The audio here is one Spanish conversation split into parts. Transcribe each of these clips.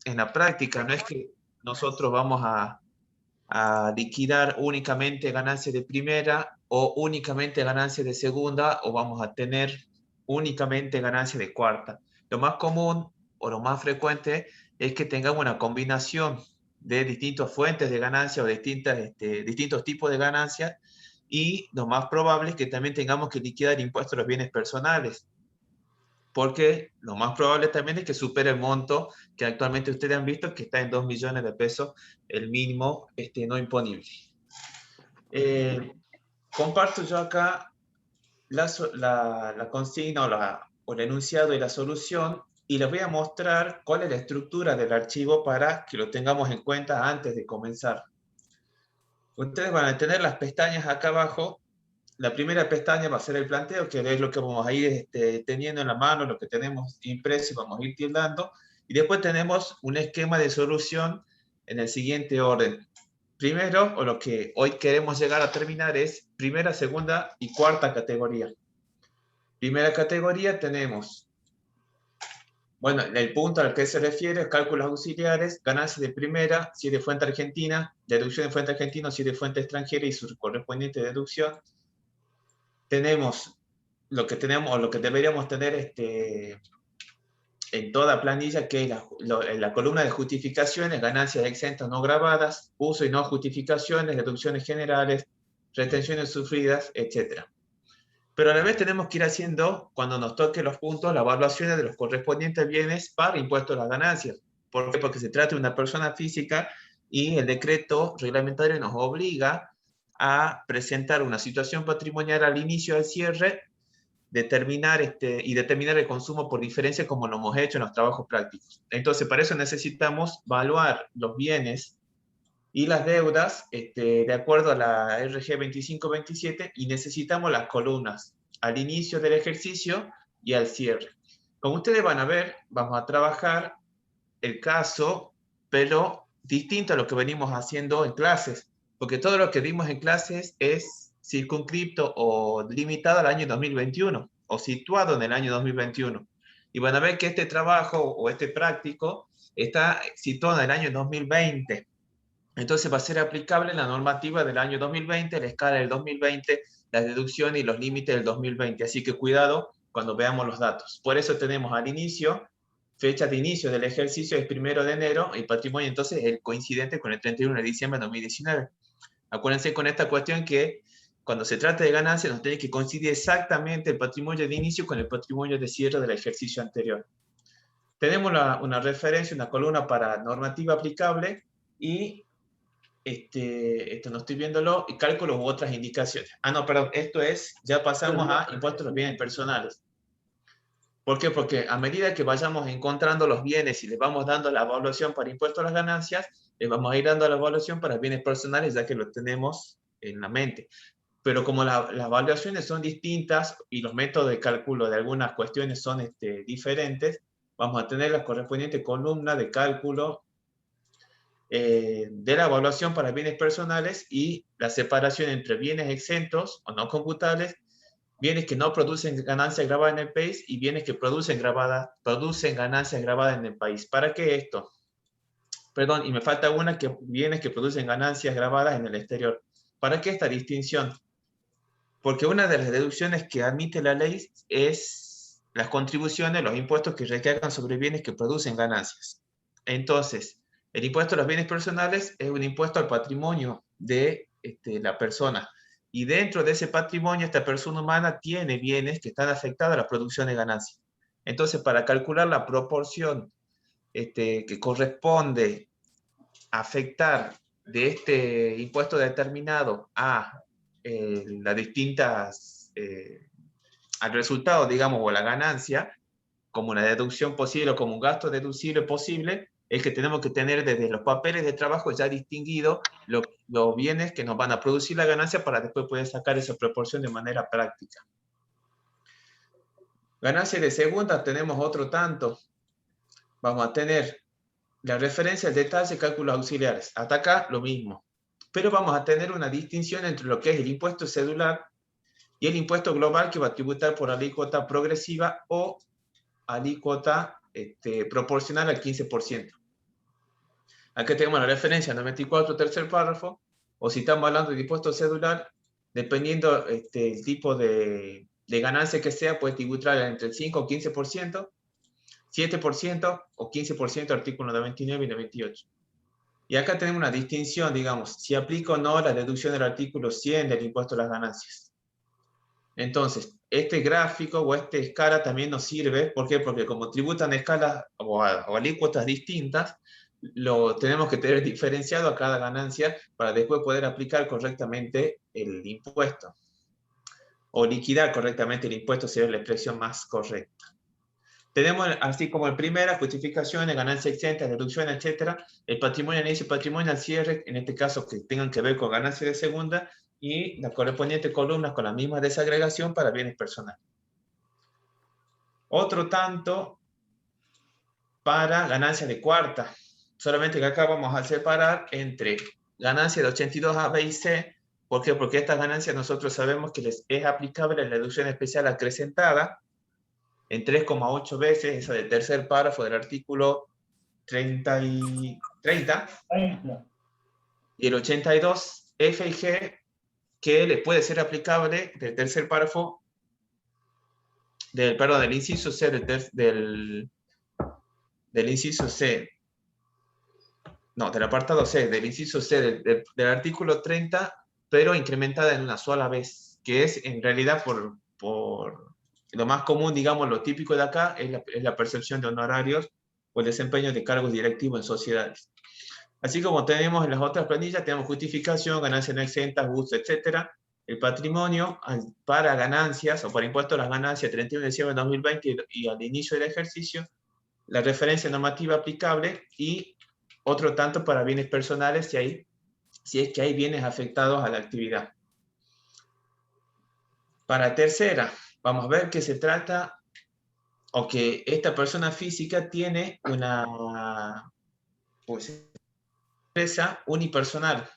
en la práctica, no es que nosotros vamos a liquidar únicamente ganancias de primera o únicamente ganancias de segunda o vamos a tener únicamente ganancias de cuarta. Lo más común o lo más frecuente es que tengamos una combinación de distintas fuentes de ganancia o distintos tipos de ganancias y lo más probable es que también tengamos que liquidar impuestos a los bienes personales, porque lo más probable también es que supere el monto que actualmente ustedes han visto, que está en 2 millones de pesos, el mínimo no imponible. Comparto yo acá la consigna o el enunciado y la solución, y les voy a mostrar cuál es la estructura del archivo para que lo tengamos en cuenta antes de comenzar. Ustedes van a tener las pestañas acá abajo. La primera pestaña va a ser el planteo, que es lo que vamos a ir teniendo en la mano, lo que tenemos impreso y vamos a ir tildando. Y después tenemos un esquema de solución en el siguiente orden. Primero, o lo que hoy queremos llegar a terminar, es primera, segunda y cuarta categoría. Primera categoría tenemos, bueno, el punto al que se refiere, cálculos auxiliares, ganancias de primera, si es de fuente argentina, deducción de fuente argentina, si es de fuente extranjera y su correspondiente deducción. Tenemos lo que tenemos o lo que deberíamos tener en toda planilla, que es la columna de justificaciones, ganancias exentas no grabadas, uso y no justificaciones, deducciones generales, retenciones sufridas, etc. Pero a la vez tenemos que ir haciendo, cuando nos toque los puntos, las evaluaciones de los correspondientes bienes para impuestos a las ganancias. ¿Por qué? Porque se trata de una persona física y el decreto reglamentario nos obliga a presentar una situación patrimonial al inicio del cierre, determinar el consumo por diferencia, como lo hemos hecho en los trabajos prácticos. Entonces, para eso necesitamos evaluar los bienes y las deudas de acuerdo a la RG 2527 y necesitamos las columnas al inicio del ejercicio y al cierre. Como ustedes van a ver, vamos a trabajar el caso, pero distinto a lo que venimos haciendo en clases, porque todo lo que vimos en clases es circunscripto o limitado al año 2021 o situado en el año 2021. Y van a ver que este trabajo o este práctico está situado en el año 2020. Entonces va a ser aplicable la normativa del año 2020, la escala del 2020, la deducción y los límites del 2020. Así que cuidado cuando veamos los datos. Por eso tenemos al inicio, fecha de inicio del ejercicio es 1 de enero, y patrimonio entonces es coincidente con el 31 de diciembre de 2019. Acuérdense con esta cuestión que cuando se trata de ganancias nos tiene que coincidir exactamente el patrimonio de inicio con el patrimonio de cierre del ejercicio anterior. Tenemos una referencia, una columna para normativa aplicable y esto no estoy viéndolo, y cálculos u otras indicaciones. No, perdón, esto es, ya pasamos a impuestos a los bienes personales. ¿Por qué? Porque a medida que vayamos encontrando los bienes y les vamos dando la evaluación para impuestos a las ganancias, les vamos a ir dando la evaluación para bienes personales, ya que lo tenemos en la mente. Pero como las evaluaciones son distintas y los métodos de cálculo de algunas cuestiones son diferentes, vamos a tener la correspondiente columna de cálculo de la evaluación para bienes personales y la separación entre bienes exentos o no computables, bienes que no producen ganancias grabadas en el país y bienes que producen ganancias grabadas en el país. ¿Para qué esto? Perdón, y me falta una, que bienes que producen ganancias grabadas en el exterior. ¿Para qué esta distinción? Porque una de las deducciones que admite la ley es las contribuciones, los impuestos que recaigan sobre bienes que producen ganancias. Entonces, el impuesto a los bienes personales es un impuesto al patrimonio de la persona. Y dentro de ese patrimonio, esta persona humana tiene bienes que están afectados a la producción de ganancias. Entonces, para calcular la proporción que corresponde afectar de este impuesto determinado a las distintas, al resultado, digamos, o la ganancia, como una deducción posible o como un gasto deducible posible, es que tenemos que tener desde los papeles de trabajo ya distinguido los bienes que nos van a producir la ganancia para después poder sacar esa proporción de manera práctica. Ganancia de segunda tenemos otro tanto. Vamos a tener la referencia al detalle, cálculos auxiliares. Hasta acá lo mismo. Pero vamos a tener una distinción entre lo que es el impuesto cedular y el impuesto global, que va a tributar por alícuota progresiva o alícuota proporcional al 15%. Aquí tenemos la referencia 94, tercer párrafo, o si estamos hablando de impuesto cedular, dependiendo el tipo de ganancia que sea, puede tributar entre el 5 o 15%, 7% o 15% artículo 99 y 98. Y acá tenemos una distinción, digamos, si aplica o no la deducción del artículo 100 del impuesto a las ganancias. Entonces, este gráfico o esta escala también nos sirve, ¿por qué? Porque como tributan escalas o alícuotas distintas, lo tenemos que tener diferenciado a cada ganancia para después poder aplicar correctamente el impuesto. O liquidar correctamente el impuesto sería la expresión más correcta. Tenemos así como en primera, justificaciones, ganancia exenta, deducción, etcétera, el patrimonio al inicio y patrimonio al cierre, en este caso que tengan que ver con ganancia de segunda, y las correspondientes columnas con la misma desagregación para bienes personales. Otro tanto para ganancia de cuarta. Solamente que acá vamos a separar entre ganancia de 82A, B y C. ¿Por qué? Porque estas ganancias nosotros sabemos que les es aplicable la deducción especial acrecentada en 3,8 veces, esa del tercer párrafo del artículo 30. Y el 82, F y G, que le puede ser aplicable del tercer párrafo, del inciso C, del inciso C, no, del apartado C, del inciso C del artículo 30, pero incrementada en una sola vez, que es en realidad por lo más común, digamos, lo típico de acá, es la percepción de honorarios o el desempeño de cargos directivos en sociedades. Así como tenemos en las otras planillas, tenemos justificación, ganancias no exentas, gusto, etc. El patrimonio para ganancias o para impuesto a las ganancias 31 de diciembre de 2020 y al inicio del ejercicio, la referencia normativa aplicable y otro tanto para bienes personales si es que hay bienes afectados a la actividad. Para tercera, vamos a ver que se trata o que esta persona física tiene una empresa unipersonal.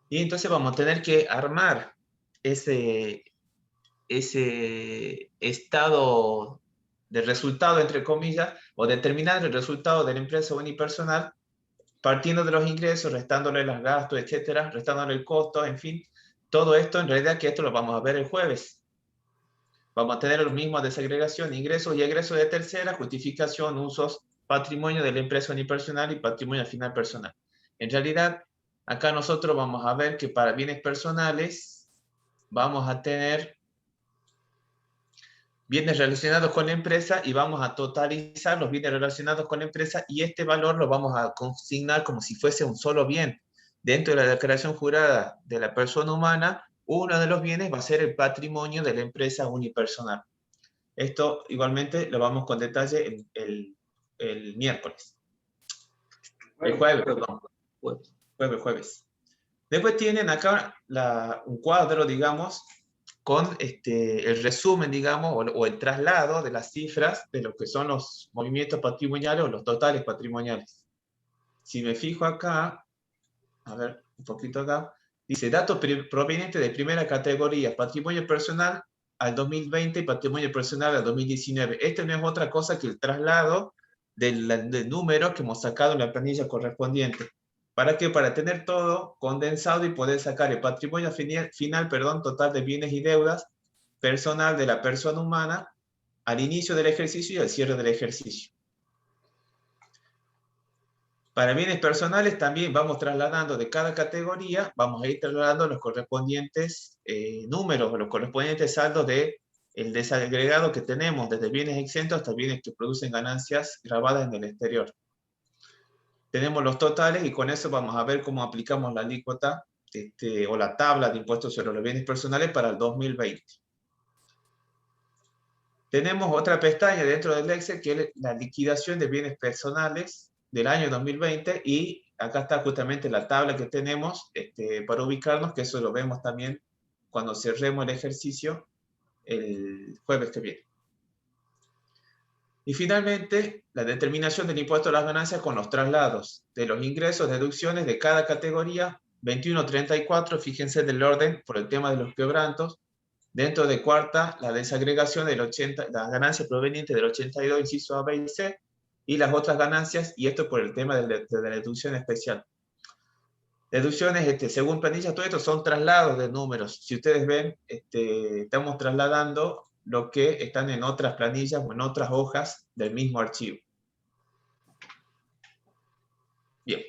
Y entonces vamos a tener que armar ese estado de resultado, entre comillas, o determinar el resultado de la empresa unipersonal partiendo de los ingresos, restándole los gastos, etcétera, restándole el costo, en fin. Todo esto, en realidad, que esto lo vamos a ver el jueves. Vamos a tener los mismos desagregación, ingresos y egresos de tercera, justificación, usos, patrimonio de la empresa unipersonal y patrimonio final personal. En realidad, acá nosotros vamos a ver que para bienes personales vamos a tener bienes relacionados con la empresa y vamos a totalizar los bienes relacionados con la empresa y este valor lo vamos a consignar como si fuese un solo bien. Dentro de la declaración jurada de la persona humana, uno de los bienes va a ser el patrimonio de la empresa unipersonal. Esto igualmente lo vamos con detalle el miércoles. El jueves, perdón. Jueves. Después tienen acá un cuadro, digamos, con el resumen, digamos, o el traslado de las cifras de lo que son los movimientos patrimoniales o los totales patrimoniales. Si me fijo acá, a ver, un poquito acá, dice datos provenientes de primera categoría, patrimonio personal al 2020 y patrimonio personal al 2019. Este no es otra cosa que el traslado del número que hemos sacado en la planilla correspondiente. ¿Para qué? Para tener todo condensado y poder sacar el patrimonio final, total de bienes y deudas personal de la persona humana al inicio del ejercicio y al cierre del ejercicio. Para bienes personales también vamos trasladando de cada categoría, vamos a ir trasladando los correspondientes números, los correspondientes saldos del desagregado que tenemos, desde bienes exentos hasta bienes que producen ganancias grabadas en el exterior. Tenemos los totales y con eso vamos a ver cómo aplicamos la alícuota o la tabla de impuestos sobre los bienes personales para el 2020. Tenemos otra pestaña dentro del Excel que es la liquidación de bienes personales del año 2020 y acá está justamente la tabla que tenemos para ubicarnos, que eso lo vemos también cuando cerremos el ejercicio el jueves que viene. Y finalmente, la determinación del impuesto a las ganancias con los traslados de los ingresos, deducciones de cada categoría, 21-34, fíjense del orden por el tema de los quebrantos. Dentro de cuarta, la desagregación del 80, la ganancia proveniente del 82, inciso A, B y C. y las otras ganancias, y esto por el tema de la deducción especial. Deducciones, según planillas, todo esto son traslados de números. Si ustedes ven, estamos trasladando lo que están en otras planillas o en otras hojas del mismo archivo. Bien.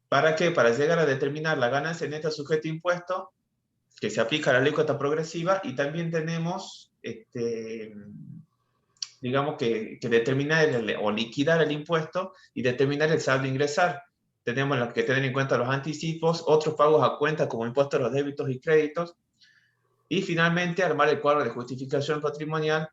¿Para qué? Para llegar a determinar la ganancia neta sujeta a impuesto, que se aplica a la alícuota progresiva, y también tenemos, digamos que determinar o liquidar el impuesto y determinar el saldo a ingresar. Tenemos que tener en cuenta los anticipos, otros pagos a cuenta como impuestos a los débitos y créditos, y finalmente armar el cuadro de justificación patrimonial,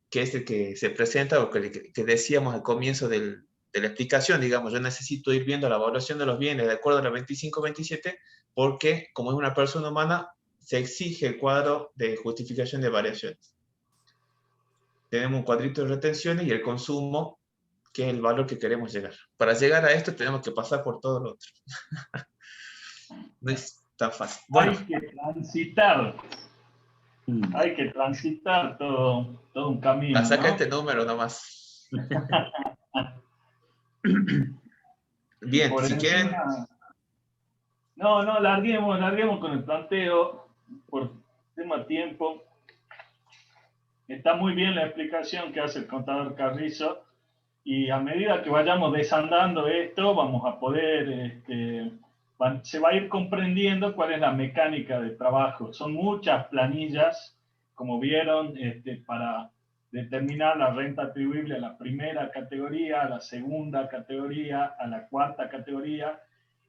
que es el que se presenta, o que decíamos al comienzo de la explicación. Digamos, yo necesito ir viendo la evaluación de los bienes de acuerdo a la 25-27, porque como es una persona humana, se exige el cuadro de justificación de variaciones. Tenemos un cuadrito de retenciones y el consumo, que es el valor que queremos llegar. Para llegar a esto tenemos que pasar por todo lo otro. No es tan fácil. Bueno, hay que transitar. Hay que transitar todo un camino, saca ¿no? este número nomás. Bien, si quieren... No, larguemos con el planteo por tema tiempo. Está muy bien la explicación que hace el contador Carrizo, y a medida que vayamos desandando esto, vamos a poder, se va a ir comprendiendo cuál es la mecánica de trabajo. Son muchas planillas, como vieron, para determinar la renta atribuible a la primera categoría, a la segunda categoría, a la cuarta categoría,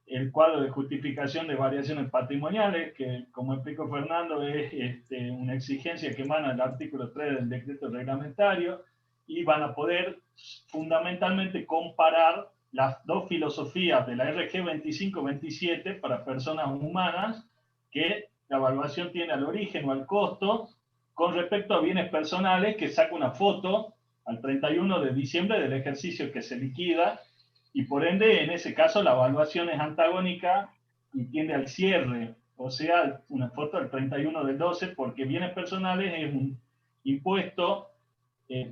el cuadro de justificación de variaciones patrimoniales, que, como explicó Fernando, es una exigencia que emana del artículo 3 del decreto reglamentario, y van a poder fundamentalmente comparar las dos filosofías de la RG 2527 para personas humanas, que la evaluación tiene al origen o al costo, con respecto a bienes personales, que saca una foto al 31 de diciembre del ejercicio que se liquida, y por ende, en ese caso, la evaluación es antagónica y tiende al cierre, o sea, una foto al 31 del 12, porque bienes personales es un impuesto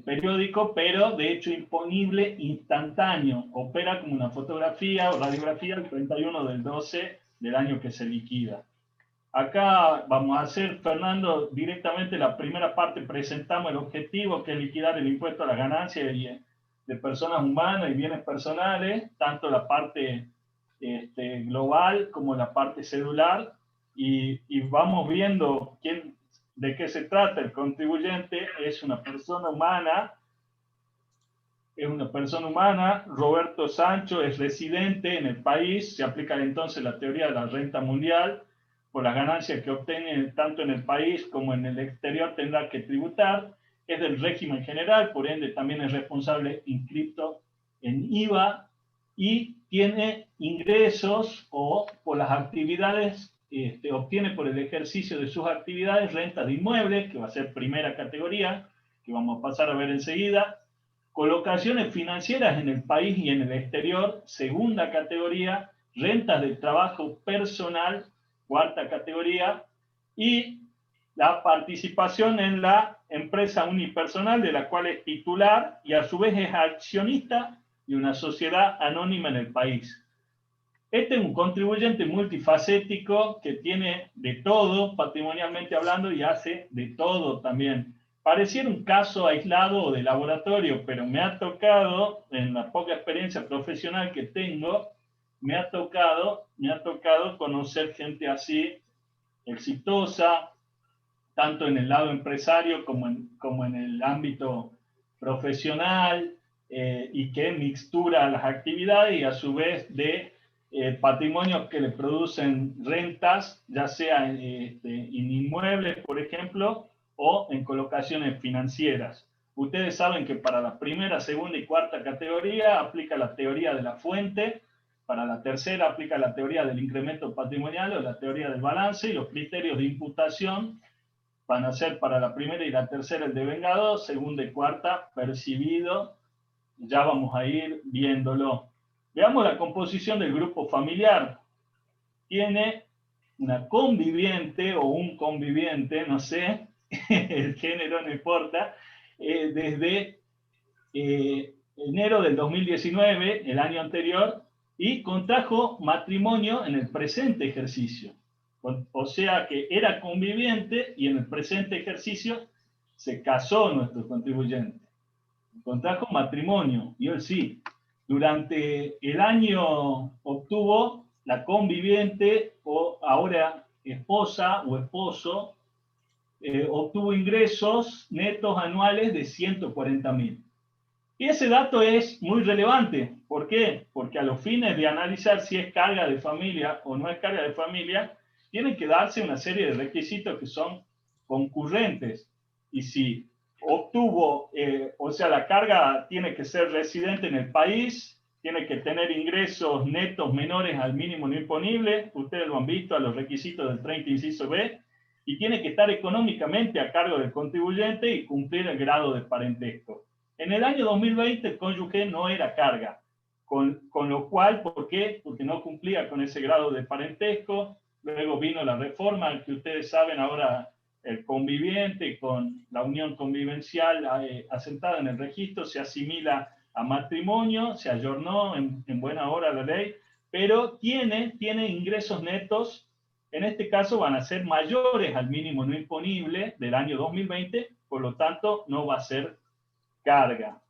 periódico, pero de hecho imponible instantáneo. Opera como una fotografía o radiografía el 31 del 12 del año que se liquida. Acá vamos a hacer, Fernando, directamente la primera parte. Presentamos el objetivo, que es liquidar el impuesto a la ganancia de personas humanas y bienes personales, tanto la parte global como la parte cedular, y vamos viendo de qué se trata. El contribuyente es una persona humana, Roberto Sancho es residente en el país, se aplica entonces la teoría de la renta mundial. Por las ganancias que obtiene tanto en el país como en el exterior tendrá que tributar. Es del régimen general, por ende también es responsable inscripto en IVA, y tiene ingresos o por las actividades, obtiene por el ejercicio de sus actividades renta de inmuebles, que va a ser primera categoría, que vamos a pasar a ver enseguida. Colocaciones financieras en el país y en el exterior, segunda categoría. Rentas de trabajo personal, cuarta categoría. Y la participación en la empresa unipersonal, de la cual es titular y a su vez es accionista de una sociedad anónima en el país. Este es un contribuyente multifacético que tiene de todo, patrimonialmente hablando, y hace de todo también. Pareciera un caso aislado o de laboratorio, pero me ha tocado, en la poca experiencia profesional que tengo, me ha tocado conocer gente así, exitosa, tanto en el lado empresario como en el ámbito profesional, y que mixtura las actividades y a su vez de patrimonios que le producen rentas, ya sea en inmuebles, por ejemplo, o en colocaciones financieras. Ustedes saben que para la primera, segunda y cuarta categoría aplica la teoría de la fuente, para la tercera aplica la teoría del incremento patrimonial o la teoría del balance, y los criterios de imputación van a ser para la primera y la tercera el devengado, segunda y cuarta percibido. Ya vamos a ir viéndolo. Veamos la composición del grupo familiar. Tiene una conviviente o un conviviente, no sé, el género no importa, desde enero del 2019, el año anterior, y contrajo matrimonio en el presente ejercicio. O sea que era conviviente y en el presente ejercicio se casó nuestro contribuyente. Contrajo matrimonio, y él sí. Durante el año obtuvo la conviviente o ahora esposa o esposo, obtuvo ingresos netos anuales de 140.000. Y ese dato es muy relevante. ¿Por qué? Porque a los fines de analizar si es carga de familia o no es carga de familia, tienen que darse una serie de requisitos que son concurrentes. Y si obtuvo, o sea, la carga tiene que ser residente en el país, tiene que tener ingresos netos menores al mínimo no imponible, ustedes lo han visto a los requisitos del 30 inciso B, y tiene que estar económicamente a cargo del contribuyente y cumplir el grado de parentesco. En el año 2020 el cónyuge no era carga, con lo cual, ¿por qué? Porque no cumplía con ese grado de parentesco. Luego vino la reforma, que ustedes saben ahora, el conviviente con la unión convivencial asentada en el registro se asimila a matrimonio, se ayornó en buena hora la ley, pero tiene ingresos netos, en este caso van a ser mayores al mínimo no imponible del año 2020, por lo tanto no va a ser carga.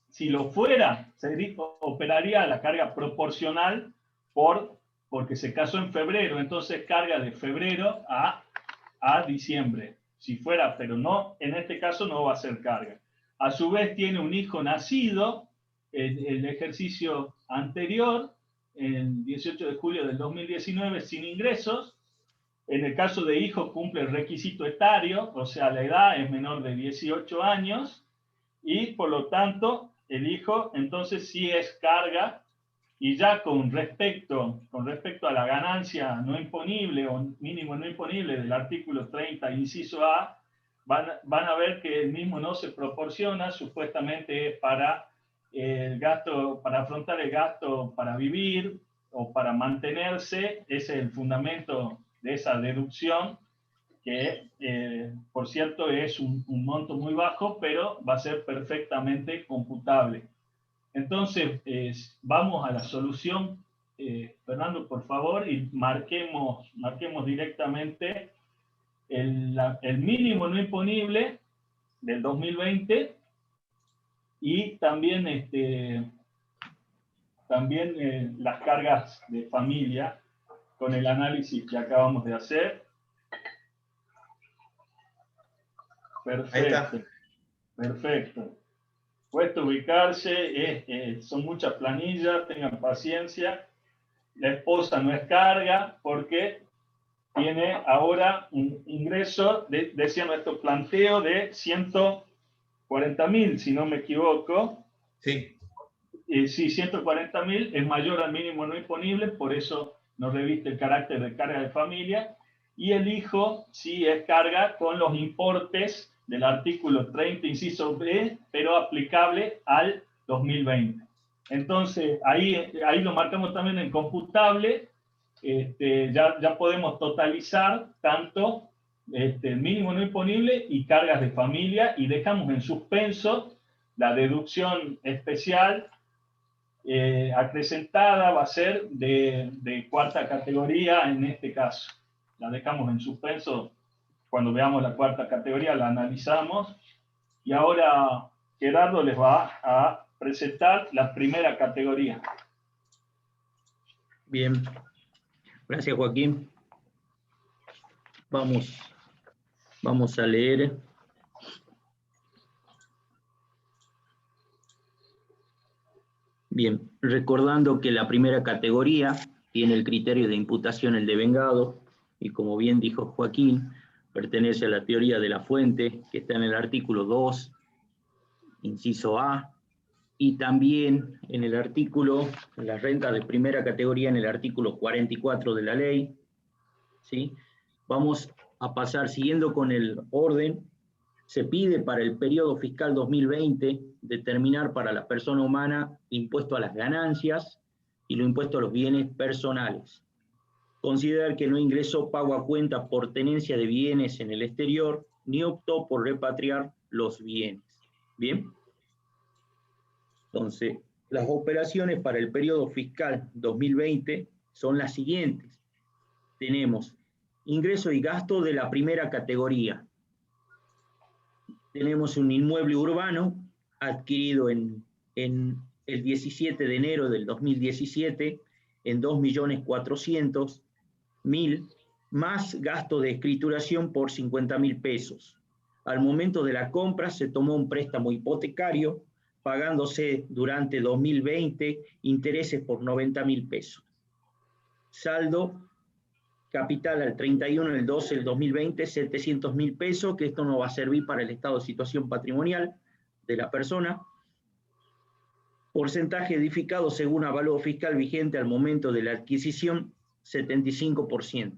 Si lo fuera, se operaría la carga proporcional porque se casó en febrero, entonces carga de febrero a diciembre. Si fuera, pero no, en este caso no va a ser carga. A su vez tiene un hijo nacido en el ejercicio anterior, el 18 de julio del 2019, sin ingresos. En el caso de hijo cumple el requisito etario, o sea, la edad es menor de 18 años, y por lo tanto el hijo entonces sí es carga, y ya con respecto a la ganancia no imponible o mínimo no imponible del artículo 30 inciso A, van a ver que el mismo no se proporciona, supuestamente para el gasto, para afrontar el gasto para vivir o para mantenerse. Ese es el fundamento de esa deducción, que por cierto es un monto muy bajo, pero va a ser perfectamente computable. Entonces, vamos a la solución, Fernando, por favor, y marquemos directamente el mínimo no imponible del 2020 y también, las cargas de familia con el análisis que acabamos de hacer. Perfecto, perfecto. Cuesta ubicarse, son muchas planillas, tengan paciencia. La esposa no es carga porque tiene ahora un ingreso, decía nuestro planteo, de 140.000, si no me equivoco. Sí. Sí, 140.000 es mayor al mínimo no imponible, por eso no reviste el carácter de carga de familia. Y el hijo sí es carga con los importes del artículo 30, inciso B, pero aplicable al 2020. Entonces, ahí lo marcamos también en computable. Ya podemos totalizar tanto el mínimo no imponible y cargas de familia, y dejamos en suspenso la deducción especial acrecentada, va a ser de cuarta categoría en este caso. La dejamos en suspenso. Cuando veamos la cuarta categoría la analizamos. Y ahora Gerardo les va a presentar la primera categoría. Bien, gracias Joaquín. Vamos a leer. Bien, recordando que la primera categoría tiene el criterio de imputación el devengado, y como bien dijo Joaquín, pertenece a la teoría de la fuente, que está en el artículo 2, inciso A, y también en el artículo, en la renta de primera categoría, en el artículo 44 de la ley, ¿sí? Vamos a pasar siguiendo con el orden. Se pide para el periodo fiscal 2020 determinar para la persona humana impuesto a las ganancias y lo impuesto a los bienes personales. Considerar que no ingresó pago a cuenta por tenencia de bienes en el exterior, ni optó por repatriar los bienes. ¿Bien? Entonces, las operaciones para el periodo fiscal 2020 son las siguientes. Tenemos ingreso y gasto de la primera categoría. Tenemos un inmueble urbano adquirido en el 17 de enero del 2017 en 2.400.000, más gasto de escrituración por 50.000 pesos. Al momento de la compra se tomó un préstamo hipotecario, pagándose durante 2020 intereses por 90.000 pesos. Saldo capital al 31 del 12 del 2020, 700.000 pesos, que esto no va a servir para el estado de situación patrimonial de la persona. Porcentaje edificado según avalúo fiscal vigente al momento de la adquisición, 75%.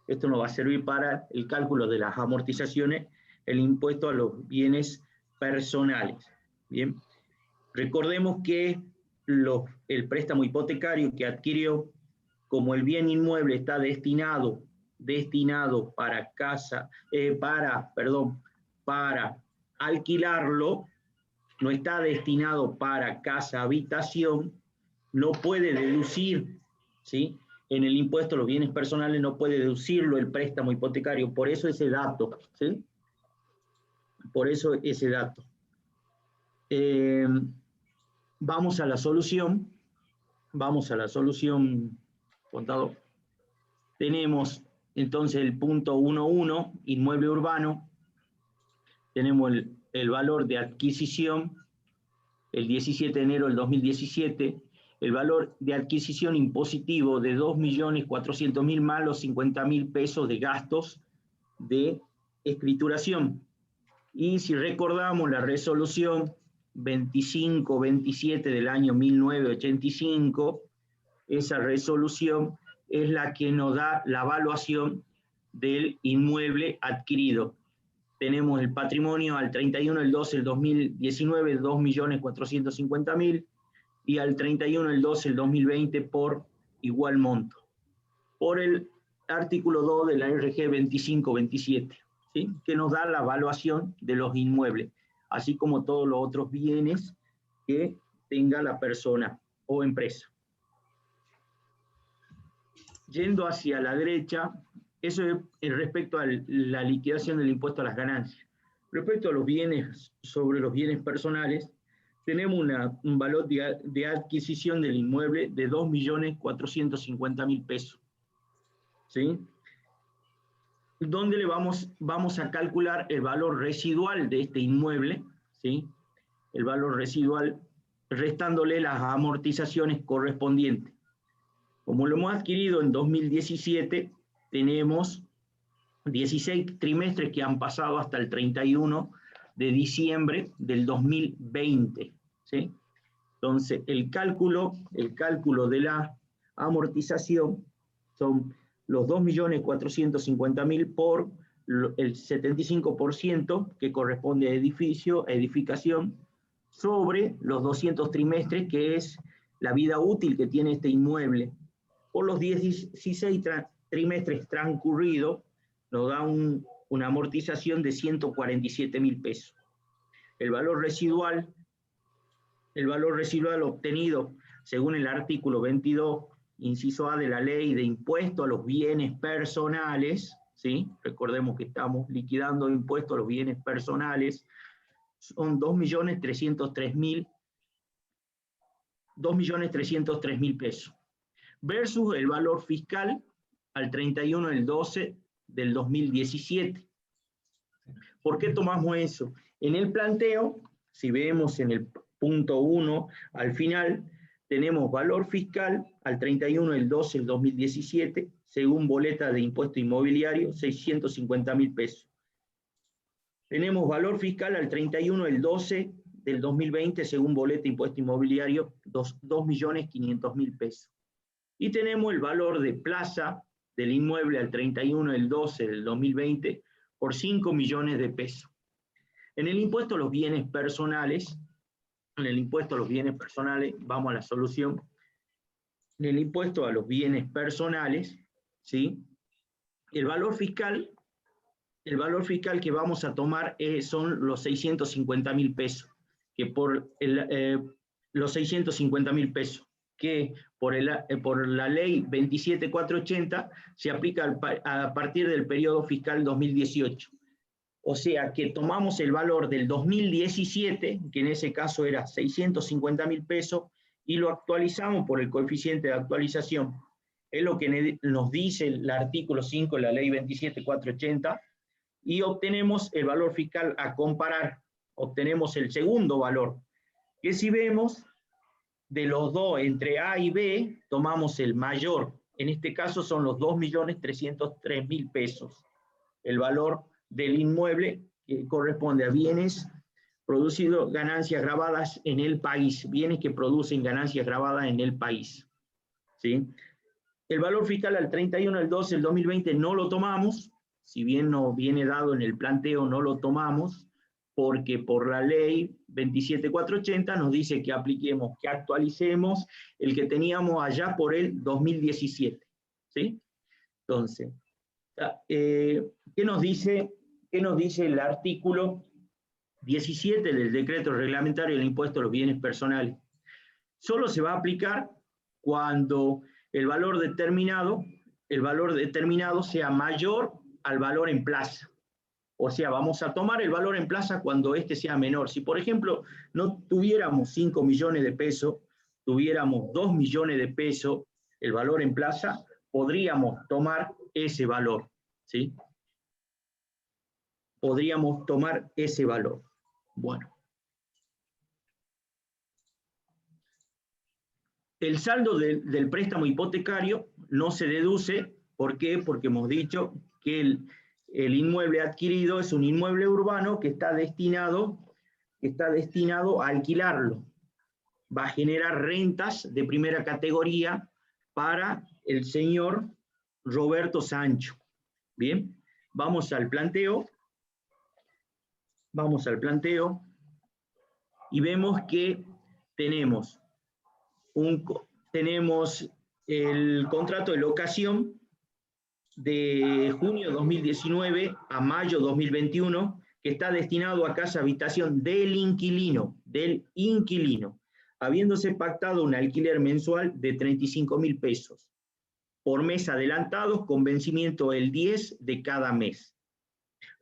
Esto nos va a servir para el cálculo de las amortizaciones, el impuesto a los bienes personales. Bien, recordemos que el préstamo hipotecario que adquirió, como el bien inmueble está destinado para para alquilarlo, no está destinado para casa habitación, no puede deducir, ¿sí?, en el impuesto a los bienes personales no puede deducirlo el préstamo hipotecario, por eso ese dato, ¿sí? Por eso ese dato. Vamos a la solución, contador. Tenemos entonces el punto 1.1, inmueble urbano, tenemos el valor de adquisición, el 17 de enero del 2017, el valor de adquisición impositivo de 2.400.000 más los 50.000 pesos de gastos de escrituración. Y si recordamos la resolución 2527 del año 1985, esa resolución es la que nos da la evaluación del inmueble adquirido. Tenemos el patrimonio al 31 del 12 del 2019, 2.450.000, y al 31 del 12 del 2020 por igual monto. Por el artículo 2 de la RG 2527, ¿sí?, que nos da la evaluación de los inmuebles, así como todos los otros bienes que tenga la persona o empresa. Yendo hacia la derecha, eso es respecto a la liquidación del impuesto a las ganancias. Respecto a los bienes, sobre los bienes personales, tenemos un valor de adquisición del inmueble de 2.450.000 pesos. ¿Sí? Donde vamos a calcular el valor residual de este inmueble, ¿sí?, el valor residual, restándole las amortizaciones correspondientes. Como lo hemos adquirido en 2017, tenemos 16 trimestres que han pasado hasta el 31 de diciembre del 2020, ¿sí? Entonces, el cálculo de la amortización son los 2.450.000 por el 75% que corresponde a edificación, sobre los 200 trimestres, que es la vida útil que tiene este inmueble. Por los 16 trimestres transcurridos, nos da una amortización de 147.000 pesos. El valor residual obtenido según el artículo 22, inciso A de la Ley de Impuesto a los Bienes Personales, ¿sí?, recordemos que estamos liquidando impuestos a los bienes personales, son 2.303.000 pesos, versus el valor fiscal al 31 del 12 del 2017. ¿Por qué tomamos eso? En el planteo, si vemos en el punto 1, al final, tenemos valor fiscal al 31 del 12 del 2017, según boleta de impuesto inmobiliario, 650.000 pesos. Tenemos valor fiscal al 31 del 12 del 2020, según boleta de impuesto inmobiliario, 2.500.000 pesos. Y tenemos el valor de plaza del inmueble al 31 del 12 del 2020 por 5 millones de pesos. En el impuesto a los bienes personales, vamos a la solución. En el impuesto a los bienes personales, ¿sí?, el valor fiscal que vamos a tomar son los 650.000 pesos, que por los 650.000 pesos, que por la ley 27480 se aplica a partir del periodo fiscal 2018. O sea que tomamos el valor del 2017, que en ese caso era 650.000 pesos, y lo actualizamos por el coeficiente de actualización. Es lo que nos dice el artículo 5 de la ley 27480, y obtenemos el valor fiscal a comparar, obtenemos el segundo valor, que si vemos de los dos entre A y B, tomamos el mayor, en este caso son los 2.303.000 pesos, el valor del inmueble que corresponde a bienes producidos, ganancias grabadas en el país, bienes que producen ganancias grabadas en el país, ¿sí? El valor fiscal al 31 del 12 del 2020 no lo tomamos, si bien no viene dado en el planteo, no lo tomamos, porque por la ley 27480 nos dice que apliquemos, que actualicemos el que teníamos allá por el 2017, ¿sí? Entonces, ¿qué nos dice el artículo 17 del decreto reglamentario del impuesto a los bienes personales? Solo se va a aplicar cuando el valor determinado sea mayor al valor en plaza. O sea, vamos a tomar el valor en plaza cuando este sea menor. Si, por ejemplo, no tuviéramos 5 millones de pesos, tuviéramos 2 millones de pesos, el valor en plaza, podríamos tomar ese valor, ¿sí? Podríamos tomar ese valor. Bueno. El saldo del préstamo hipotecario no se deduce. ¿Por qué? Porque hemos dicho que el inmueble adquirido es un inmueble urbano que está destinado a alquilarlo. Va a generar rentas de primera categoría para el señor Roberto Sancho. Bien, vamos al planteo. Vamos al planteo y vemos que tenemos el contrato de locación de junio 2019 a mayo 2021, que está destinado a casa habitación del inquilino, habiéndose pactado un alquiler mensual de 35.000 pesos por mes adelantados con vencimiento el 10 de cada mes.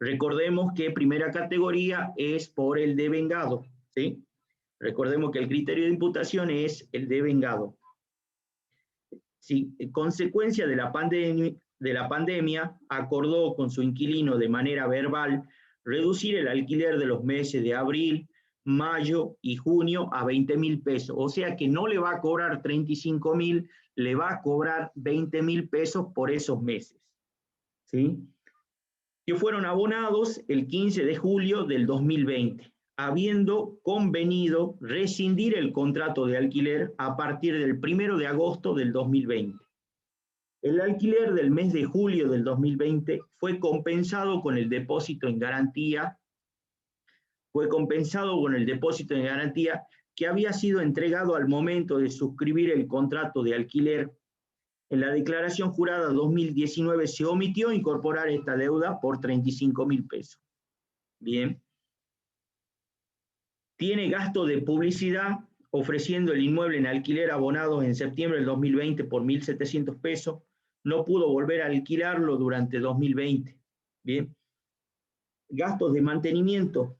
Recordemos que primera categoría es por el devengado, ¿sí? Recordemos que el criterio de imputación es el devengado. Sí, en consecuencia de la pandemia, acordó con su inquilino de manera verbal reducir el alquiler de los meses de abril, mayo y junio a 20.000 pesos. O sea que no le va a cobrar 35.000, le va a cobrar 20.000 pesos por esos meses, ¿sí? Que fueron abonados el 15 de julio del 2020, habiendo convenido rescindir el contrato de alquiler a partir del 1 de agosto del 2020. El alquiler del mes de julio del 2020 fue compensado con el depósito en garantía, que había sido entregado al momento de suscribir el contrato de alquiler. En la declaración jurada 2019 se omitió incorporar esta deuda por 35.000 pesos. Bien. Tiene gasto de publicidad ofreciendo el inmueble en alquiler abonados en septiembre del 2020 por 1.700 pesos. No pudo volver a alquilarlo durante 2020. Bien. Gastos de mantenimiento.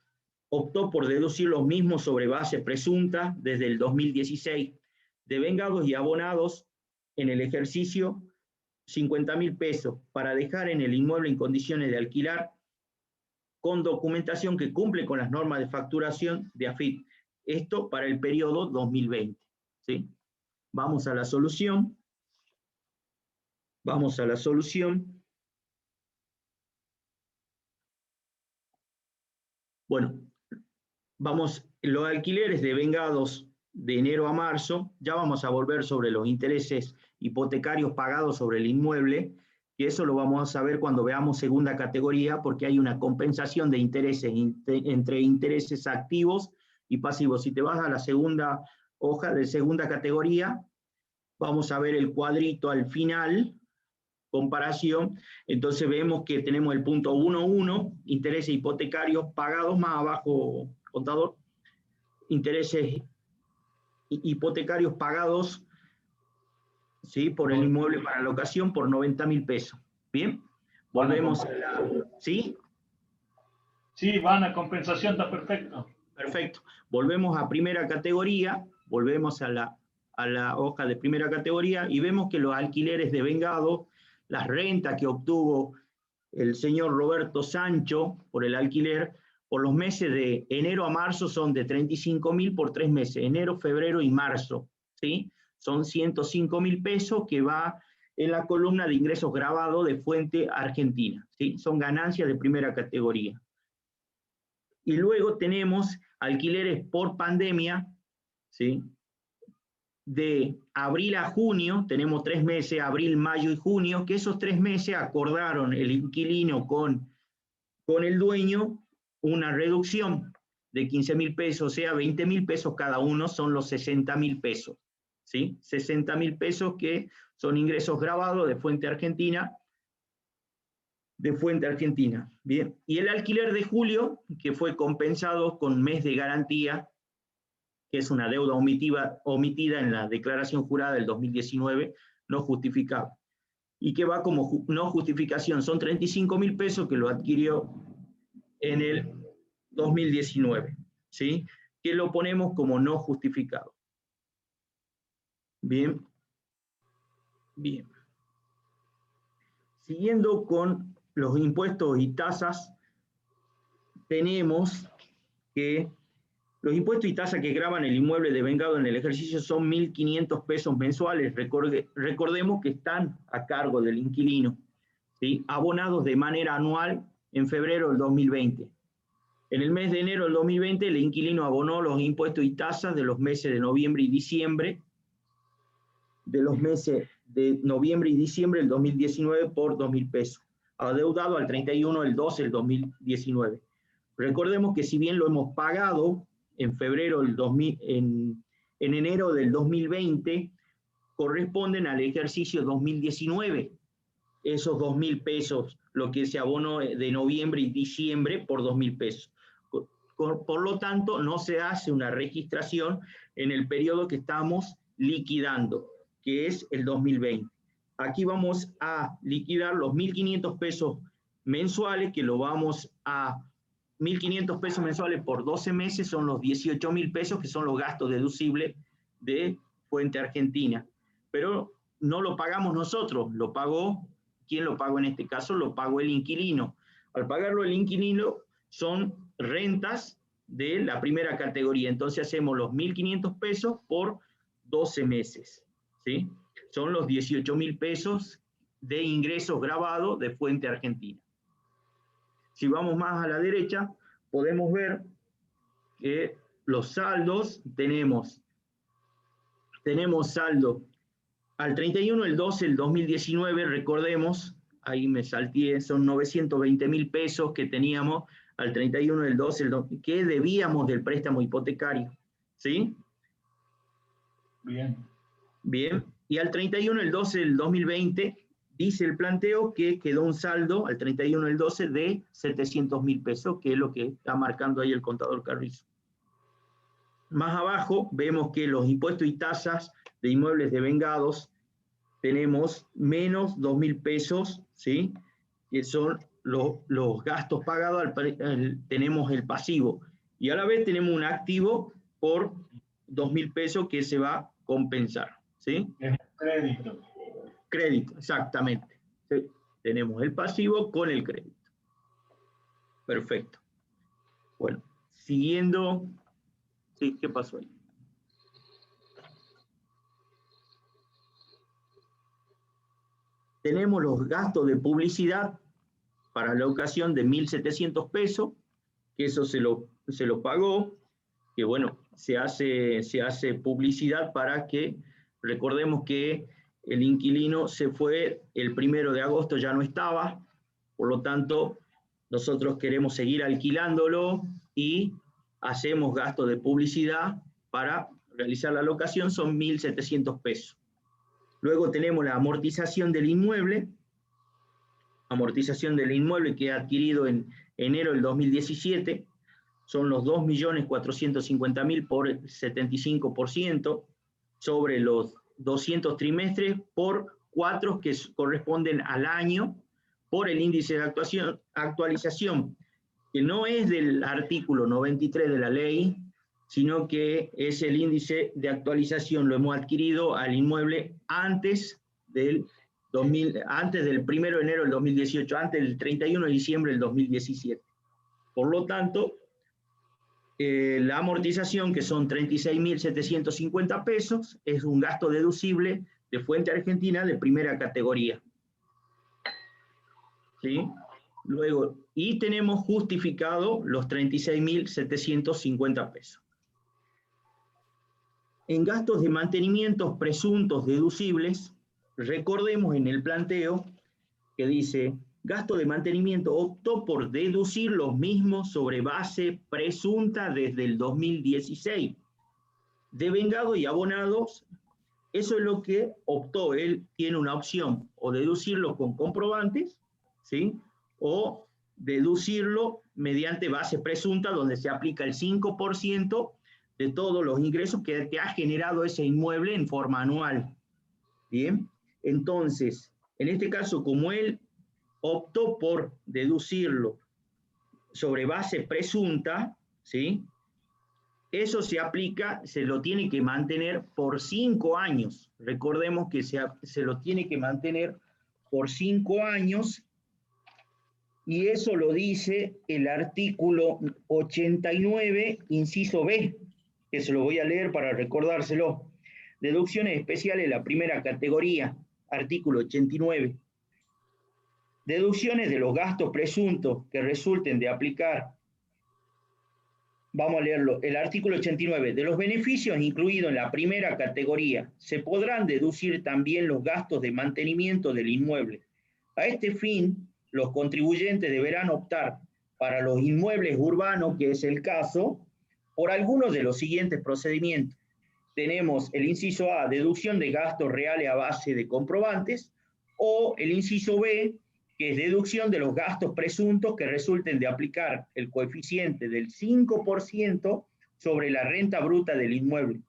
Optó por deducir los mismos sobre base presunta desde el 2016. Devengados y abonados en el ejercicio 50.000 pesos para dejar en el inmueble en condiciones de alquilar con documentación que cumple con las normas de facturación de AFIP. Esto para el periodo 2020. ¿Sí? Vamos a la solución. Vamos a la solución. Bueno, los alquileres devengados de enero a marzo, ya vamos a volver sobre los intereses hipotecarios pagados sobre el inmueble, y eso lo vamos a saber cuando veamos segunda categoría, porque hay una compensación de intereses entre intereses activos y pasivos. Si te vas a la segunda hoja de segunda categoría, vamos a ver el cuadrito al final, comparación. Entonces vemos que tenemos el punto 1.1, intereses hipotecarios pagados, más abajo, contador, intereses hipotecarios pagados, ¿sí?, por el inmueble para locación por 90.000 pesos. Bien, volvemos a la... ¿Sí? Sí, van a compensación, está perfecto. Perfecto. Volvemos a primera categoría, volvemos a la hoja de primera categoría y vemos que los alquileres de vengado, las rentas que obtuvo el señor Roberto Sancho por el alquiler, por los meses de enero a marzo son de 35.000 por 3 meses, enero, febrero y marzo, ¿sí? Son 105.000 pesos que va en la columna de ingresos grabados de fuente argentina, ¿sí? Son ganancias de primera categoría. Y luego tenemos alquileres por pandemia, ¿sí? De abril a junio, tenemos 3 meses, abril, mayo y junio, que esos 3 meses acordaron el inquilino con el dueño una reducción de 15.000 pesos, o sea, 20.000 pesos cada uno, son los 60.000 pesos, ¿sí? 60.000 pesos que son ingresos grabados de fuente argentina, bien. Y el alquiler de julio, que fue compensado con mes de garantía, que es una deuda omitida en la declaración jurada del 2019, no justificable, y que va como no justificación, son 35.000 pesos que lo adquirió en el 2019, ¿sí? Que lo ponemos como no justificado. Bien. Bien. Siguiendo con los impuestos y tasas, tenemos que los impuestos y tasas que graban el inmueble devengado en el ejercicio son 1.500 pesos mensuales. Recordemos que están a cargo del inquilino, ¿sí? Abonados de manera anual en febrero del 2020. En el mes de enero del 2020, el inquilino abonó los impuestos y tasas de los meses de noviembre y diciembre, del 2019 por 2.000 pesos, adeudado al 31 del 12 del 2019. Recordemos que si bien lo hemos pagado en febrero del en enero del 2020, corresponden al ejercicio 2019, esos 2.000 pesos, lo que se abonó de noviembre y diciembre por 2.000 pesos. Por lo tanto, no se hace una registración en el periodo que estamos liquidando, que es el 2020. Aquí vamos a liquidar los 1.500 pesos mensuales, que lo vamos a 1.500 pesos mensuales por 12 meses, son los 18.000 pesos, que son los gastos deducibles de fuente argentina. Pero no lo pagamos nosotros, lo pagó, ¿quién lo pagó en este caso? Lo pagó el inquilino. Al pagarlo el inquilino, son rentas de la primera categoría. Entonces hacemos los 1.500 pesos por 12 meses, ¿sí? Son los 18.000 pesos de ingresos grabados de fuente argentina. Si vamos más a la derecha, podemos ver que los saldos, tenemos saldo al 31 del 12 del 2019, recordemos, ahí me salteé, son 920.000 pesos que teníamos al 31 del 12, que debíamos del préstamo hipotecario, ¿sí? Bien. Bien, y al 31 del 12 del 2020, dice el planteo que quedó un saldo al 31 del 12 de 700.000 pesos, que es lo que está marcando ahí el contador Carrizo. Más abajo vemos que los impuestos y tasas de inmuebles devengados tenemos menos 2.000 pesos, ¿sí? Que son los gastos pagados, tenemos el pasivo. Y a la vez tenemos un activo por 2.000 pesos que se va a compensar, ¿sí? Es crédito. Crédito, exactamente. ¿Sí? Tenemos el pasivo con el crédito. Perfecto. Bueno, siguiendo... Sí, ¿qué pasó ahí? Tenemos los gastos de publicidad para la ocasión de 1.700 pesos, que eso se lo pagó, que bueno, se hace publicidad para que, recordemos que el inquilino se fue el 1 de agosto, ya no estaba, por lo tanto, nosotros queremos seguir alquilándolo y hacemos gastos de publicidad para realizar la locación, son 1.700 pesos. Luego tenemos la amortización del inmueble que he adquirido en enero del 2017, son los 2.450.000 por 75%, sobre los 200 trimestres por 4 que corresponden al año, por el índice de actualización, que no es del artículo 93 de la ley, sino que es el índice de actualización, lo hemos adquirido al inmueble antes del 1 de enero del 2018, antes del 31 de diciembre del 2017. Por lo tanto, la amortización, que son 36.750 pesos, es un gasto deducible de fuente argentina de primera categoría. ¿Sí? Luego, y tenemos justificado los 36.750 pesos. En gastos de mantenimientos presuntos deducibles, recordemos en el planteo que dice, gasto de mantenimiento optó por deducir los mismos sobre base presunta desde el 2016. Devengados y abonados, eso es lo que optó. Él tiene una opción, o deducirlo con comprobantes, ¿sí? O deducirlo mediante base presunta, donde se aplica el 5% de todos los ingresos que ha generado ese inmueble en forma anual. Bien, entonces, en este caso, como él optó por deducirlo sobre base presunta, ¿sí? Eso se aplica, se lo tiene que mantener por 5 años. Recordemos que se lo tiene que mantener por 5 años, y eso lo dice el artículo 89, inciso B, que se lo voy a leer para recordárselo. Deducciones especiales de la primera categoría, artículo 89. Deducciones de los gastos presuntos que resulten de aplicar. Vamos a leerlo. El artículo 89. De los beneficios incluidos en la primera categoría, se podrán deducir también los gastos de mantenimiento del inmueble. A este fin, los contribuyentes deberán optar para los inmuebles urbanos, que es el caso, por algunos de los siguientes procedimientos. Tenemos el inciso A, deducción de gastos reales a base de comprobantes, o el inciso B, que es deducción de los gastos presuntos que resulten de aplicar el coeficiente del 5% sobre la renta bruta del inmueble,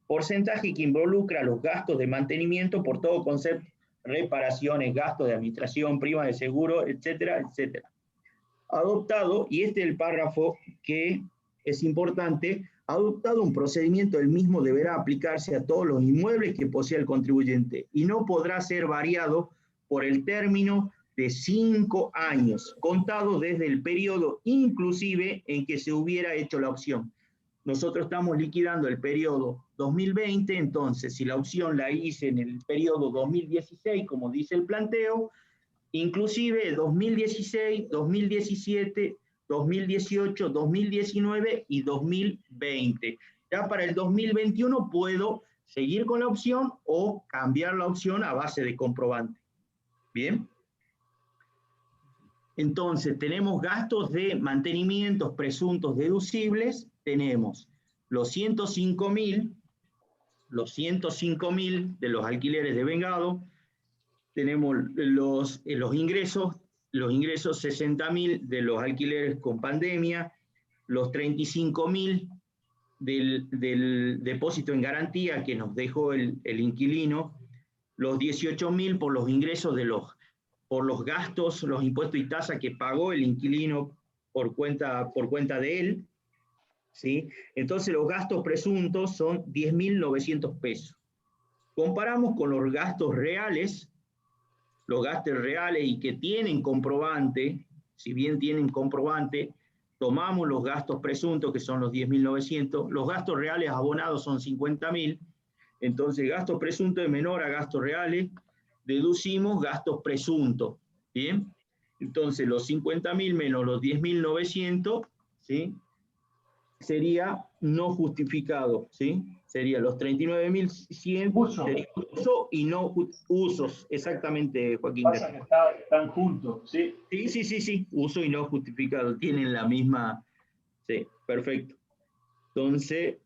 porcentaje que involucra los gastos de mantenimiento por todo concepto, reparaciones, gastos de administración, primas de seguro, etcétera, etcétera. Adoptado, y este es el párrafo que es importante, adoptado un procedimiento, el mismo deberá aplicarse a todos los inmuebles que posea el contribuyente y no podrá ser variado por el término de 5 años, contado desde el periodo inclusive en que se hubiera hecho la opción. Nosotros estamos liquidando el periodo 2020, entonces si la opción la hice en el periodo 2016, como dice el planteo, inclusive 2016, 2017, 2018, 2019 y 2020. Ya para el 2021 puedo seguir con la opción o cambiar la opción a base de comprobante. ¿Bien? Entonces, tenemos gastos de mantenimientos presuntos deducibles, tenemos los 105.000 de los alquileres de vengado, tenemos los ingresos 60.000 de los alquileres con pandemia, los 35.000 del depósito en garantía que nos dejó el inquilino, los 18.000 por los ingresos por los gastos, los impuestos y tasas que pagó el inquilino por cuenta de él, ¿sí? Entonces los gastos presuntos son 10.900 pesos. Comparamos con los gastos reales y que tienen comprobante, si bien tienen comprobante, tomamos los gastos presuntos, que son los 10.900, los gastos reales abonados son 50.000, entonces gastos presuntos es menor a gastos reales, deducimos gastos presuntos, ¿bien? Entonces los 50.000 menos los 10.900, ¿sí? Sería no justificado, ¿sí? Sería los 39.100 uso. Sería uso y no usos, exactamente, Joaquín. Pasa que están juntos, ¿sí? Sí, uso y no justificado, tienen la misma, sí, perfecto. Entonces,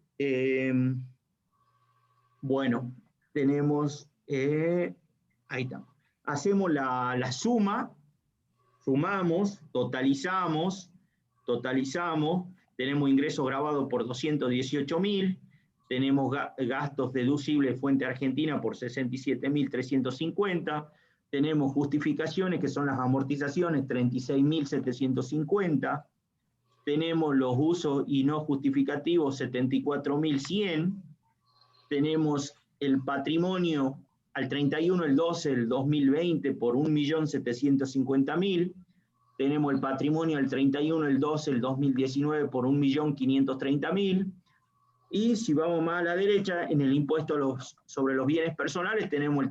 bueno, tenemos, ahí está. Hacemos la suma, sumamos, totalizamos, tenemos ingresos grabados por 218.000, tenemos gastos deducibles de fuente argentina por 67.350, tenemos justificaciones que son las amortizaciones 36.750, tenemos los usos y no justificativos 74.100, tenemos el patrimonio al 31 del 12 del 2020 por 1.750.000, tenemos el patrimonio al 31 del 12 del 2019 por 1.530.000, y si vamos más a la derecha, en el impuesto sobre los bienes personales tenemos el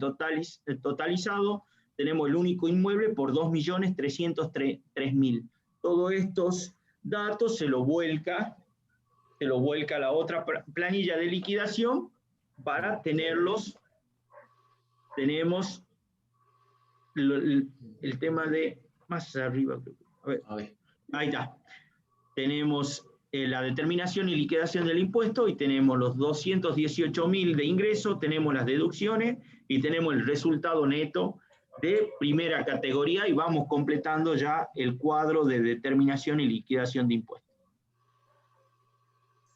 totalizado, tenemos el único inmueble por 2.303.000. Todos estos datos se lo vuelca a la otra planilla de liquidación para tenerlos. Tenemos el tema de más arriba. A ver. Ahí está. Tenemos la determinación y liquidación del impuesto y tenemos los 218.000 de ingreso, tenemos las deducciones y tenemos el resultado neto de primera categoría y vamos completando ya el cuadro de determinación y liquidación de impuestos.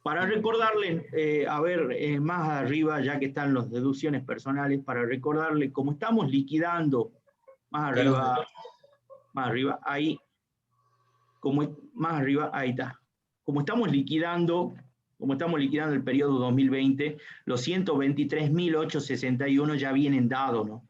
Para recordarles, más arriba, ya que están las deducciones personales, para recordarles cómo estamos liquidando, más arriba, ahí, más arriba, ahí está. Como estamos liquidando el periodo 2020, los 123.861 ya vienen dados, ¿no?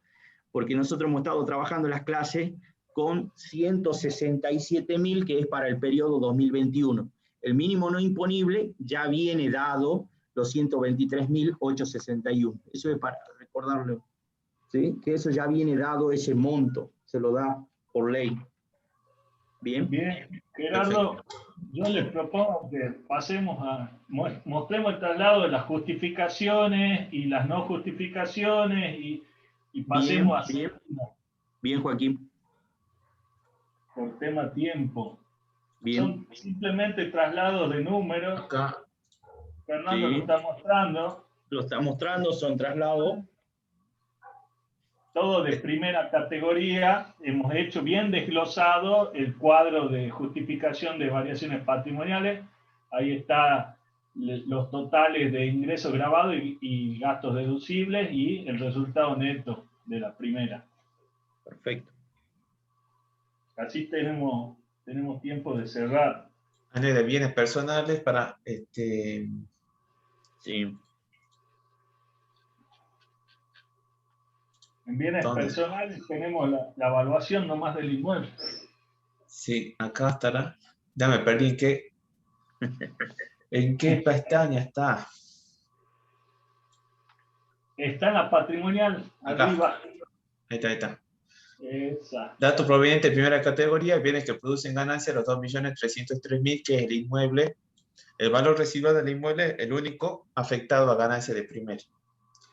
Porque nosotros hemos estado trabajando las clases con 167.000, que es para el periodo 2021. El mínimo no imponible ya viene dado, los 123.861. Eso es para recordarlo, ¿sí? Que eso ya viene dado, ese monto, se lo da por ley. Bien. Bien, Gerardo, yo les propongo que mostremos el traslado de las justificaciones y las no justificaciones y pasemos Bien, Joaquín. Por tema tiempo. Bien. Son simplemente traslados de números. Acá. Fernando lo está mostrando. Lo está mostrando, son traslados. Todo de primera categoría. Hemos hecho bien desglosado el cuadro de justificación de variaciones patrimoniales. Ahí está los totales de ingresos grabados y gastos deducibles y el resultado neto de la primera. Perfecto. Así tenemos tiempo de cerrar. De bienes personales para Sí. En bienes personales tenemos la evaluación nomás del inmueble. Sí, acá estará. Ya me perdí. ¿En qué pestaña está? Está en la patrimonial, acá. arriba. Ahí está. Exacto. Datos provenientes de primera categoría, bienes que producen ganancias, los 2.303.000, que es el inmueble. El valor residual del inmueble, el único afectado a ganancias de primera.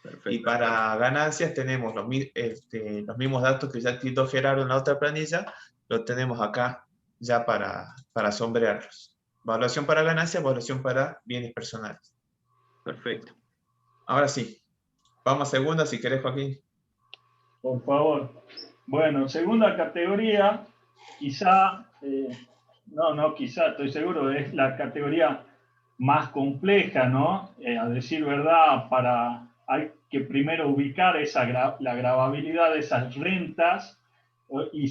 Perfecto. Y para ganancias tenemos los mismos datos que ya quitó Gerardo en la otra planilla, los tenemos acá ya para sombrearlos. Evaluación para ganancias, evaluación para bienes personales. Perfecto. Ahora sí, vamos a segunda si querés, Joaquín. Por favor. Bueno, segunda categoría, quizá, quizá, estoy seguro, es la categoría más compleja, ¿no? A decir verdad, hay que primero ubicar la gravabilidad de esas rentas y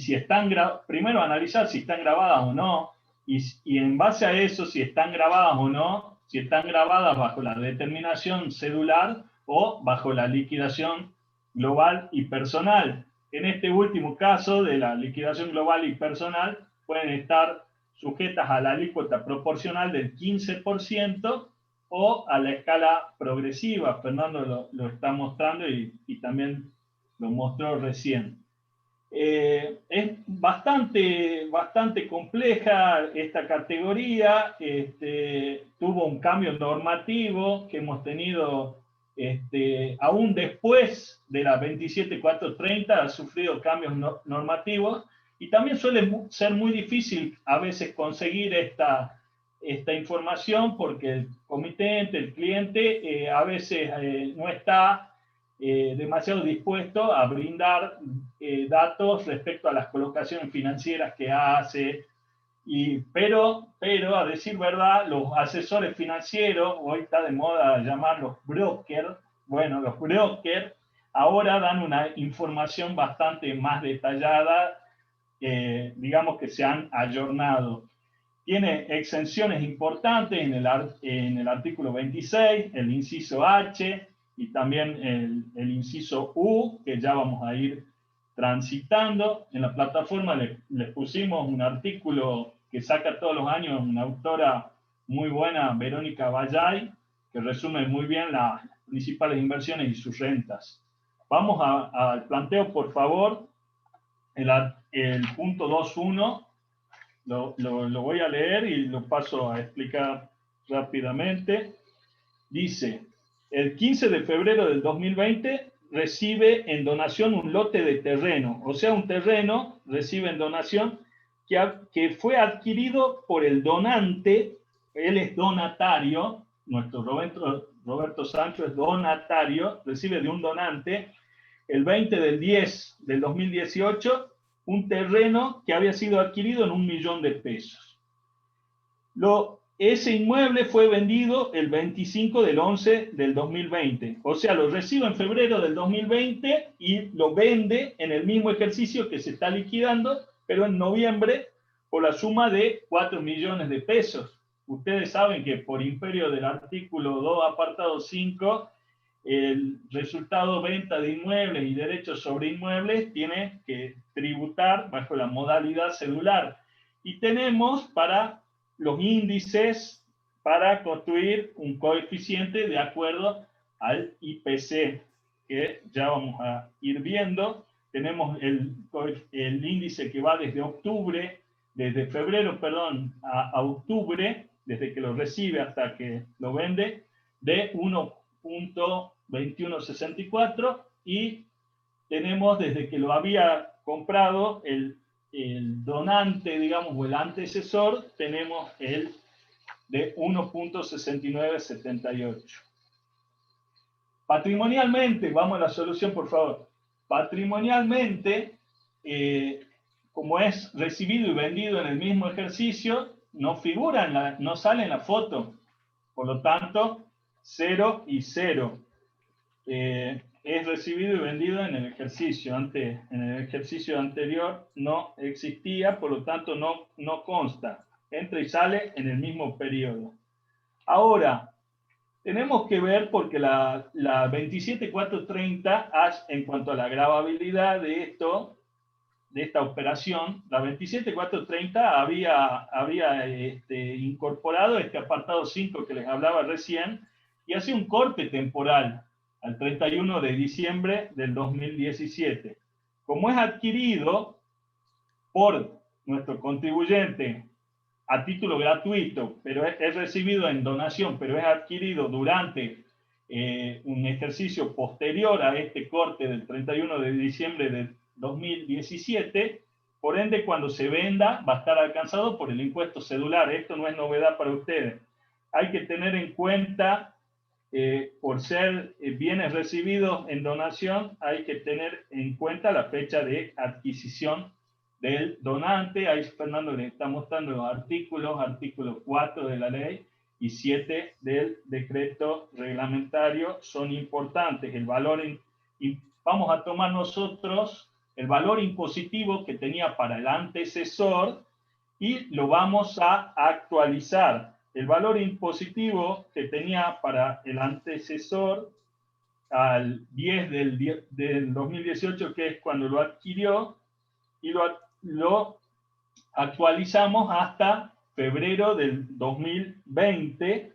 primero analizar si están grabadas o no, y en base a eso, si están grabadas o no, si están grabadas bajo la determinación cedular o bajo la liquidación global y personal. En este último caso de la liquidación global y personal, pueden estar sujetas a la alícuota proporcional del 15% o a la escala progresiva. Fernando lo está mostrando y también lo mostró recién. Es bastante compleja esta categoría. Tuvo un cambio normativo que hemos tenido aún después de la 27430, ha sufrido cambios normativos y también suele ser muy difícil a veces conseguir esta información porque el comitente, el cliente, a veces no está demasiado dispuesto a brindar datos respecto a las colocaciones financieras que hace Pero a decir verdad, los asesores financieros, hoy está de moda llamarlos brokers, bueno, los brokers ahora dan una información bastante más detallada, digamos que se han ayornado. Tiene exenciones importantes en el artículo 26, el inciso H y también el inciso U, que ya vamos a ir transitando. En la plataforma les pusimos un artículo que saca todos los años una autora muy buena, Verónica Vallay, que resume muy bien las principales inversiones y sus rentas. Vamos al planteo, por favor. El punto 2.1 lo voy a leer y lo paso a explicar rápidamente. Dice, el 15 de febrero del 2020 recibe en donación un lote de terreno, o sea, un terreno recibe en donación que fue adquirido por el donante. Él es donatario, nuestro Roberto Sancho es donatario, recibe de un donante el 20 del 10 del 2018 un terreno que había sido adquirido en 1 millón de pesos. Ese inmueble fue vendido el 25 del 11 del 2020, o sea, lo recibe en febrero del 2020 y lo vende en el mismo ejercicio que se está liquidando, pero en noviembre por la suma de 4 millones de pesos. Ustedes saben que por imperio del artículo 2, apartado 5, el resultado venta de inmuebles y derechos sobre inmuebles tiene que tributar bajo la modalidad cedular. Y tenemos para los índices para construir un coeficiente de acuerdo al IPC, que ya vamos a ir viendo. Tenemos el índice que va desde febrero, a octubre, desde que lo recibe hasta que lo vende, de 1.2164, y tenemos desde que lo había comprado el donante, digamos, o el antecesor, tenemos el de 1.6978. Patrimonialmente, vamos a la solución, por favor. Patrimonialmente, como es recibido y vendido en el mismo ejercicio, no figura, no sale en la foto. Por lo tanto, 0 y 0. Es recibido y vendido en el ejercicio. En el ejercicio anterior no existía, por lo tanto no consta. Entra y sale en el mismo periodo. Ahora, tenemos que ver porque la 27430, en cuanto a la gravabilidad de esta operación, la 27430 había incorporado este apartado 5 que les hablaba recién y hace un corte temporal al 31 de diciembre del 2017. Como es adquirido por nuestro contribuyente a título gratuito, pero es recibido en donación, pero es adquirido durante un ejercicio posterior a este corte del 31 de diciembre del 2017, por ende, cuando se venda, va a estar alcanzado por el impuesto cedular. Esto no es novedad para ustedes. Hay que tener en cuenta, por ser bienes recibidos en donación, hay que tener en cuenta la fecha de adquisición del donante. Ahí Fernando les está mostrando los artículo 4 de la ley y 7 del decreto reglamentario son importantes. El valor, vamos a tomar nosotros el valor impositivo que tenía para el antecesor y lo vamos a actualizar. El valor impositivo que tenía para el antecesor al 10 del 2018, que es cuando lo adquirió, y lo actualizamos hasta febrero del 2020,